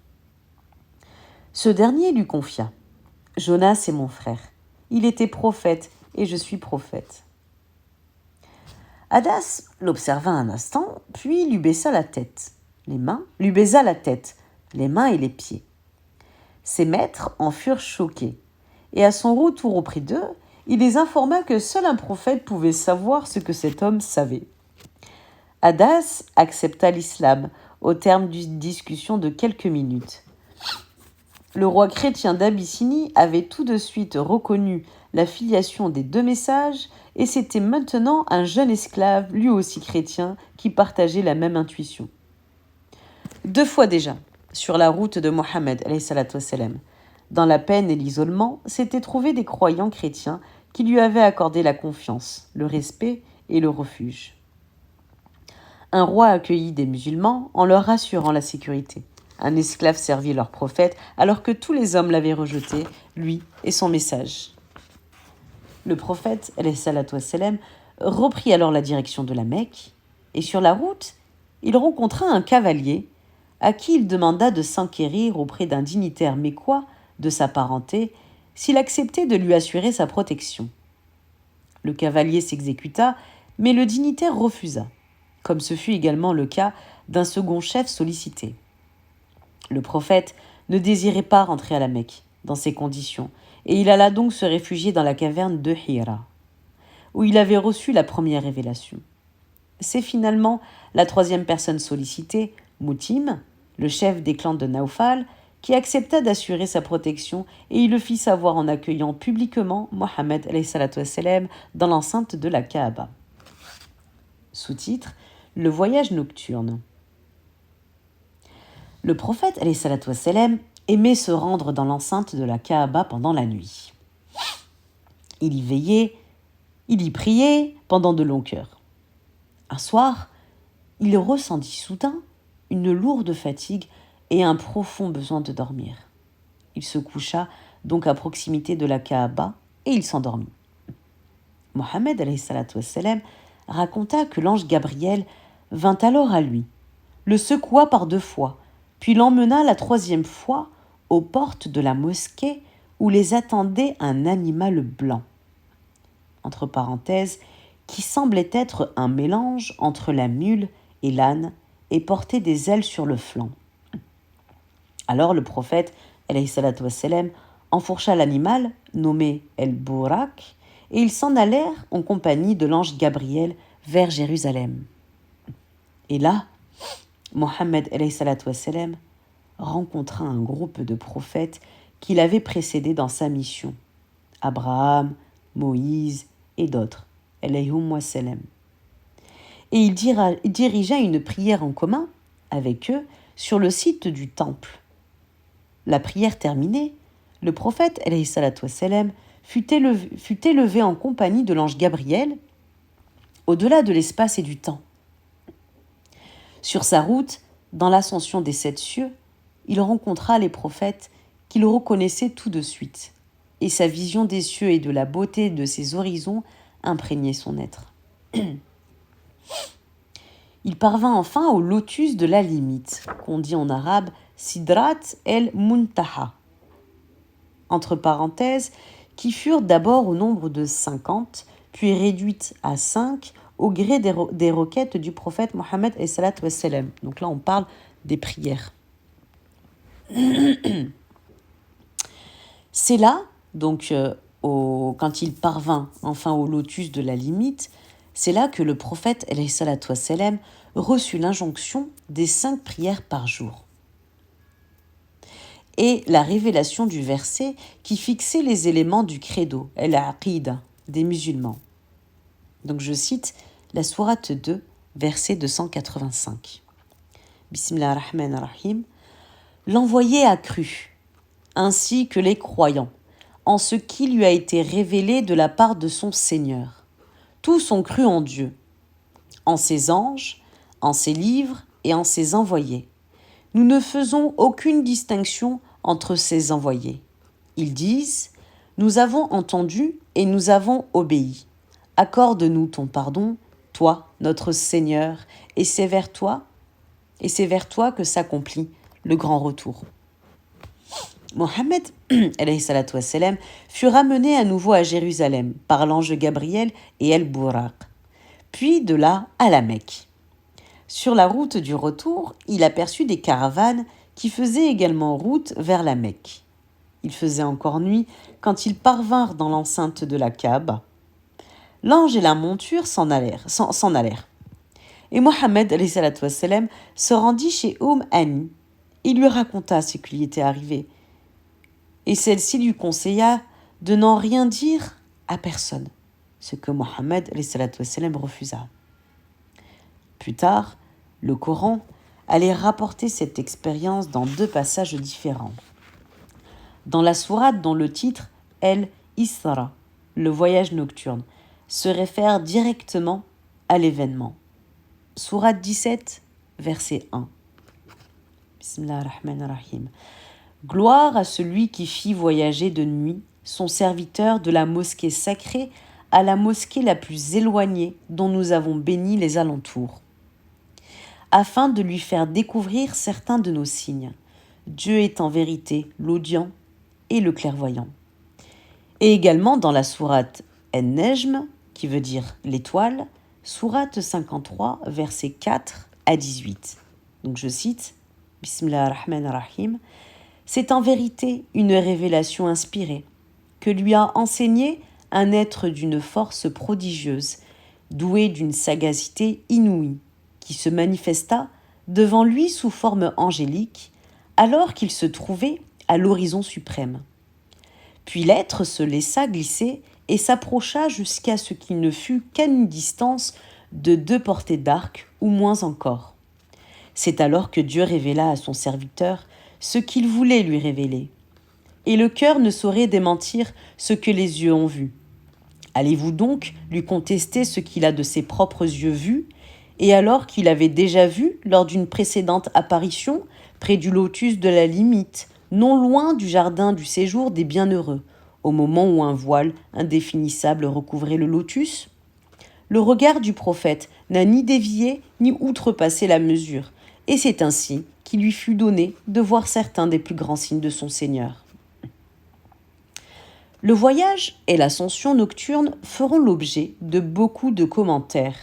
Ce dernier lui confia « Jonas est mon frère. Il était prophète et je suis prophète. » Hadas l'observa un instant, puis lui baisa la tête, les mains et les pieds. Ses maîtres en furent choqués, et à son retour auprès d'eux, il les informa que seul un prophète pouvait savoir ce que cet homme savait. Hadas accepta l'islam au terme d'une discussion de quelques minutes. Le roi chrétien d'Abyssinie avait tout de suite reconnu la filiation des deux messages et c'était maintenant un jeune esclave, lui aussi chrétien, qui partageait la même intuition. 2 fois déjà, sur la route de Mohammed, dans la peine et l'isolement, s'étaient trouvés des croyants chrétiens qui lui avaient accordé la confiance, le respect et le refuge. Un roi accueillit des musulmans en leur assurant la sécurité. Un esclave servit leur prophète alors que tous les hommes l'avaient rejeté, lui et son message. Le prophète, reprit alors la direction de la Mecque et sur la route, il rencontra un cavalier à qui il demanda de s'enquérir auprès d'un dignitaire mécois de sa parenté s'il acceptait de lui assurer sa protection. Le cavalier s'exécuta, mais le dignitaire refusa, comme ce fut également le cas d'un second chef sollicité. Le prophète ne désirait pas rentrer à la Mecque dans ces conditions, et il alla donc se réfugier dans la caverne de Hira, où il avait reçu la première révélation. C'est finalement la troisième personne sollicitée, Moutim, le chef des clans de Naufal, qui accepta d'assurer sa protection et il le fit savoir en accueillant publiquement Mohammed dans l'enceinte de la Kaaba. Sous-titre « Le voyage nocturne ». Le prophète aimait se rendre dans l'enceinte de la Kaaba pendant la nuit. Il y veillait, il y priait pendant de longues heures. Un soir, il ressentit soudain une lourde fatigue et un profond besoin de dormir. Il se coucha donc à proximité de la Kaaba et il s'endormit. Mohammed alayhi salatu wassalam raconta que l'ange Gabriel vint alors à lui, le secoua par 2 fois, puis l'emmena la 3e fois aux portes de la mosquée où les attendait un animal blanc, entre parenthèses, qui semblait être un mélange entre la mule et l'âne et portait des ailes sur le flanc. Alors le prophète, alayhi salatu wassalam, enfourcha l'animal, nommé El-Bourak, et ils s'en allèrent en compagnie de l'ange Gabriel vers Jérusalem. Et là, Mohammed alayhi salatu wassalam rencontra un groupe de prophètes qui l'avaient précédé dans sa mission. Abraham, Moïse et d'autres. Alayhum wassalam. Et il dirigea une prière en commun avec eux sur le site du temple. La prière terminée, le prophète alayhi salatu wassalam fut élevé en compagnie de l'ange Gabriel au-delà de l'espace et du temps. Sur sa route, dans l'ascension des 7 cieux, il rencontra les prophètes qu'il reconnaissait tout de suite, et sa vision des cieux et de la beauté de ses horizons imprégnait son être. Il parvint enfin au lotus de la limite, qu'on dit en arabe Sidrat el-Muntaha, entre parenthèses, qui furent d'abord au nombre de 50, puis réduites à 5 au gré des requêtes du prophète Mohammed alayhi salatu wassalam. Donc là, on parle des prières. C'est là, donc, quand il parvint enfin au lotus de la limite, c'est là que le prophète alayhi salatu wassalam reçut l'injonction des 5 prières par jour. Et la révélation du verset qui fixait les éléments du credo, al-aqida, des musulmans. Donc je cite la sourate 2, verset 285. Bismillah ar-Rahman ar-Rahim. L'envoyé a cru, ainsi que les croyants, en ce qui lui a été révélé de la part de son Seigneur. Tous ont cru en Dieu, en ses anges, en ses livres et en ses envoyés. Nous ne faisons aucune distinction entre ses envoyés. Ils disent « Nous avons entendu et nous avons obéi. Accorde-nous ton pardon, toi, notre Seigneur, et c'est vers toi que s'accomplit le grand retour. » Mohammed alayhi salatu wassalam fut ramené à nouveau à Jérusalem par l'ange Gabriel et El-Bourak, puis de là à la Mecque. Sur la route du retour, il aperçut des caravanes qui faisaient également route vers la Mecque. Il faisait encore nuit quand ils parvinrent dans l'enceinte de la Kaaba. L'ange et la monture s'en allèrent. Et Mohammed alayhi salatu wassalam se rendit chez Hani. Il lui raconta ce qui lui était arrivé. Et celle-ci lui conseilla de n'en rien dire à personne, ce que Mohammed alayhi salatu wassalam refusa. Plus tard, le Coran allait rapporter cette expérience dans 2 passages différents. Dans la sourate dont le titre El-Isra, le voyage nocturne, se réfère directement à l'événement. Sourate 17, verset 1. Bismillah ar-Rahman ar-Rahim. Gloire à celui qui fit voyager de nuit son serviteur de la mosquée sacrée à la mosquée la plus éloignée dont nous avons béni les alentours, afin de lui faire découvrir certains de nos signes. Dieu est en vérité l'audient et le clairvoyant. Et également dans la sourate En-Nejm, qui veut dire l'étoile, sourate 53, versets 4 à 18. Donc je cite, Bismillah ar-Rahman ar-Rahim, c'est en vérité une révélation inspirée que lui a enseigné un être d'une force prodigieuse, doué d'une sagacité inouïe, qui se manifesta devant lui sous forme angélique, alors qu'il se trouvait à l'horizon suprême. Puis l'être se laissa glisser et s'approcha jusqu'à ce qu'il ne fût qu'à une distance de 2 portées d'arc, ou moins encore. C'est alors que Dieu révéla à son serviteur ce qu'il voulait lui révéler. Et le cœur ne saurait démentir ce que les yeux ont vu. Allez-vous donc lui contester ce qu'il a de ses propres yeux vus et alors qu'il avait déjà vu, lors d'une précédente apparition, près du lotus de la limite, non loin du jardin du séjour des bienheureux, au moment où un voile indéfinissable recouvrait le lotus, le regard du prophète n'a ni dévié ni outrepassé la mesure, et c'est ainsi qu'il lui fut donné de voir certains des plus grands signes de son Seigneur. Le voyage et l'ascension nocturne feront l'objet de beaucoup de commentaires,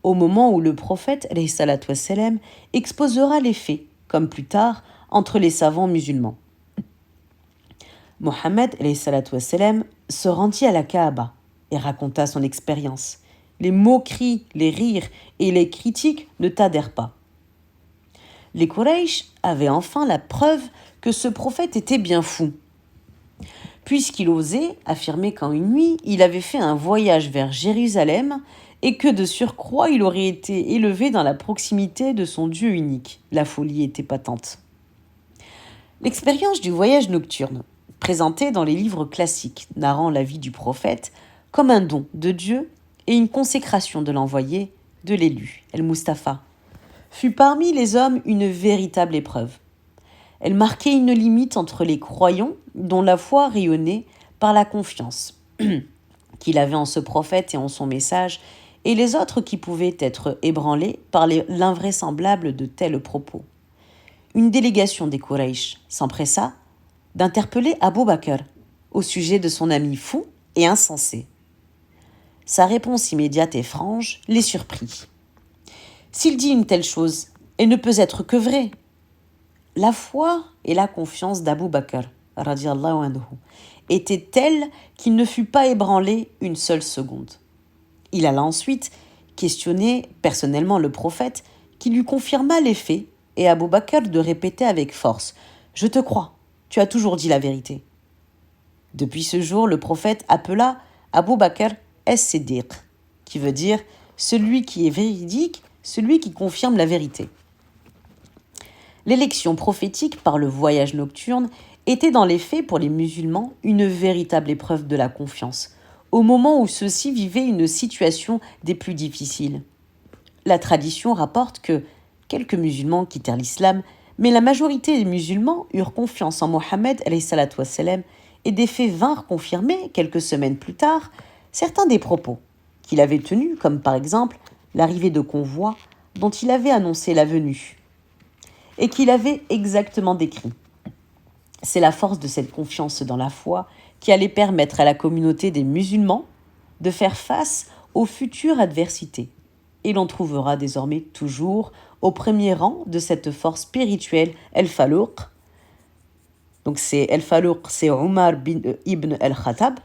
au moment où le prophète alayhi salatu wassalam, exposera les faits, comme plus tard, entre les savants musulmans. Mohammed alayhi salatu wassalam, se rendit à la Kaaba et raconta son expérience. Les moqueries, les rires et les critiques ne tardèrent pas. Les Quraysh avaient enfin la preuve que ce prophète était bien fou, puisqu'il osait affirmer qu'en une nuit, il avait fait un voyage vers Jérusalem et que de surcroît, il aurait été élevé dans la proximité de son Dieu unique. La folie était patente. L'expérience du voyage nocturne, présentée dans les livres classiques narrant la vie du prophète comme un don de Dieu et une consécration de l'envoyé, de l'élu, El-Mustafa, fut parmi les hommes une véritable épreuve. Elle marquait une limite entre les croyants, dont la foi rayonnait par la confiance qu'il avait en ce prophète et en son message, et les autres qui pouvaient être ébranlés par l'invraisemblable de tels propos. Une délégation des Quraysh s'empressa d'interpeller Abu Bakr au sujet de son ami fou et insensé. Sa réponse immédiate et franche les surprit. S'il dit une telle chose, elle ne peut être que vraie. La foi et la confiance d'Abu Bakr radiallahu anhu étaient telles qu'il ne fut pas ébranlé une seule seconde. Il alla ensuite questionner personnellement le prophète qui lui confirma les faits et Abu Bakr de répéter avec force « Je te crois, tu as toujours dit la vérité ». Depuis ce jour, le prophète appela Abu Bakr as-Siddiq, qui veut dire « celui qui est véridique, celui qui confirme la vérité ». L'élection prophétique par le voyage nocturne était dans les faits pour les musulmans une véritable épreuve de la confiance, au moment où ceux-ci vivaient une situation des plus difficiles. La tradition rapporte que quelques musulmans quittèrent l'islam, mais la majorité des musulmans eurent confiance en Mohammed alayhi salatu wassalam, et des faits vinrent confirmer, quelques semaines plus tard, certains des propos qu'il avait tenus, comme par exemple l'arrivée de convois dont il avait annoncé la venue, et qu'il avait exactement décrit. C'est la force de cette confiance dans la foi qui allait permettre à la communauté des musulmans de faire face aux futures adversités. Et l'on trouvera désormais toujours au premier rang de cette force spirituelle El-Falouq. Donc c'est El-Falouq, c'est Omar ibn al-Khattab,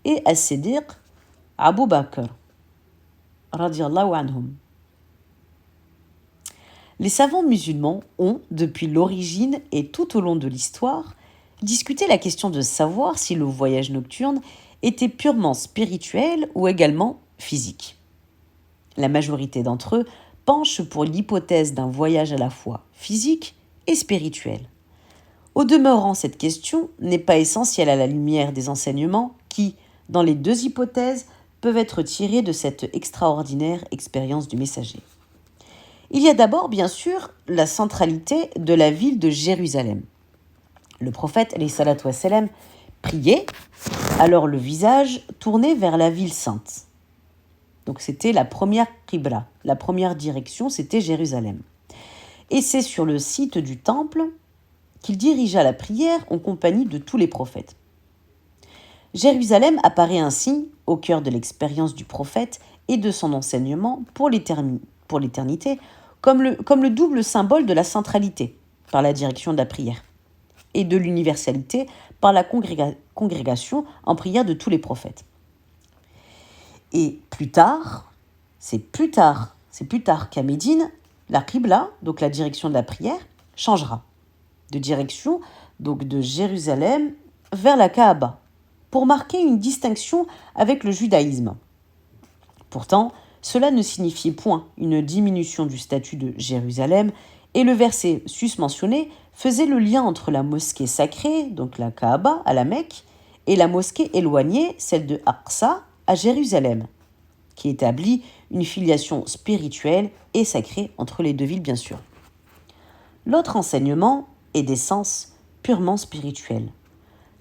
et As-Siddiq, Abu Bakr, radiallahu anhum. Les savants musulmans ont, depuis l'origine et tout au long de l'histoire, discuté la question de savoir si le voyage nocturne était purement spirituel ou également physique. La majorité d'entre eux penchent pour l'hypothèse d'un voyage à la fois physique et spirituel. Au demeurant, cette question n'est pas essentielle à la lumière des enseignements qui, dans les deux hypothèses, peuvent être tirés de cette extraordinaire expérience du messager. Il y a d'abord, bien sûr, la centralité de la ville de Jérusalem. Le prophète, alayhi salatu wassalam, priait, alors le visage tourné vers la ville sainte. Donc c'était la première qibla, la première direction, c'était Jérusalem. Et c'est sur le site du temple qu'il dirigea la prière en compagnie de tous les prophètes. Jérusalem apparaît ainsi au cœur de l'expérience du prophète et de son enseignement pour l'éternité, comme le double symbole de la centralité par la direction de la prière et de l'universalité par la congrégation en prière de tous les prophètes. Et plus tard qu'à Médine, la Qibla, donc la direction de la prière, changera de direction, donc de Jérusalem vers la Kaaba, pour marquer une distinction avec le judaïsme. Pourtant, cela ne signifiait point une diminution du statut de Jérusalem, et le verset susmentionné faisait le lien entre la mosquée sacrée, donc la Kaaba à la Mecque, et la mosquée éloignée, celle de Aqsa, à Jérusalem. qui établit une filiation spirituelle et sacrée entre les deux villes, bien sûr. L'autre enseignement est d'essence purement spirituelle.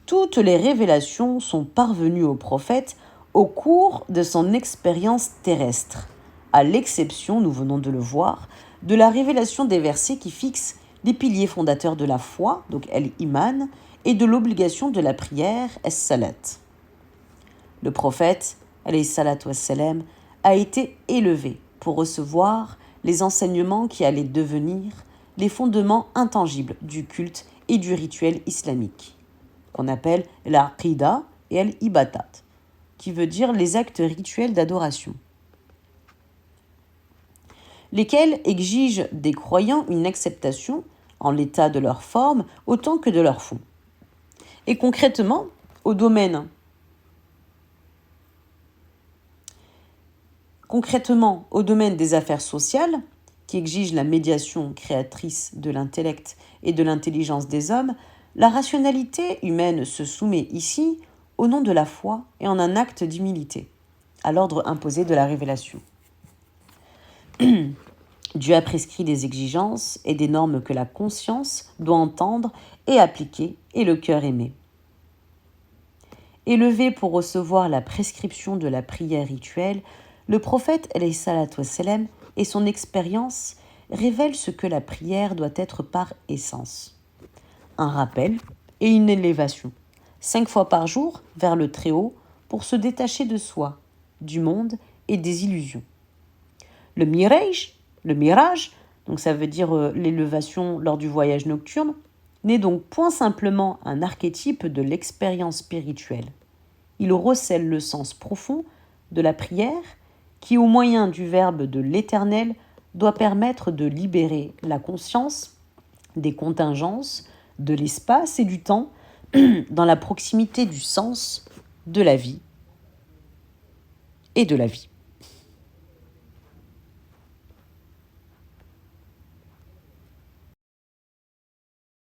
Toutes les révélations sont parvenues au prophète au cours de son expérience terrestre, à l'exception, nous venons de le voir, de la révélation des versets qui fixent les piliers fondateurs de la foi, donc el-Iman, et de l'obligation de la prière, es-Salat. Le prophète, alayhi salatu wassalam, a été élevé pour recevoir les enseignements qui allaient devenir les fondements intangibles du culte et du rituel islamique, qu'on appelle l'aqida et al-ibadat, qui veut dire les actes rituels d'adoration, lesquels exigent des croyants une acceptation en l'état de leur forme autant que de leur fond. Et concrètement, au domaine des affaires sociales, qui exigent la médiation créatrice de l'intellect et de l'intelligence des hommes, la rationalité humaine se soumet ici au nom de la foi et en un acte d'humilité, à l'ordre imposé de la révélation. Dieu a prescrit des exigences et des normes que la conscience doit entendre et appliquer et le cœur aimer. Élevé pour recevoir la prescription de la prière rituelle, le prophète alayhi salatu wassalam et son expérience révèlent ce que la prière doit être par essence. Un rappel et une élévation, 5 fois par jour vers le Très-Haut pour se détacher de soi, du monde et des illusions. Le mirage, donc ça veut dire l'élévation lors du voyage nocturne, n'est donc point simplement un archétype de l'expérience spirituelle. Il recèle le sens profond de la prière qui, au moyen du verbe de l'Éternel, doit permettre de libérer la conscience des contingences, de l'espace et du temps dans la proximité du sens de la vie et de la vie.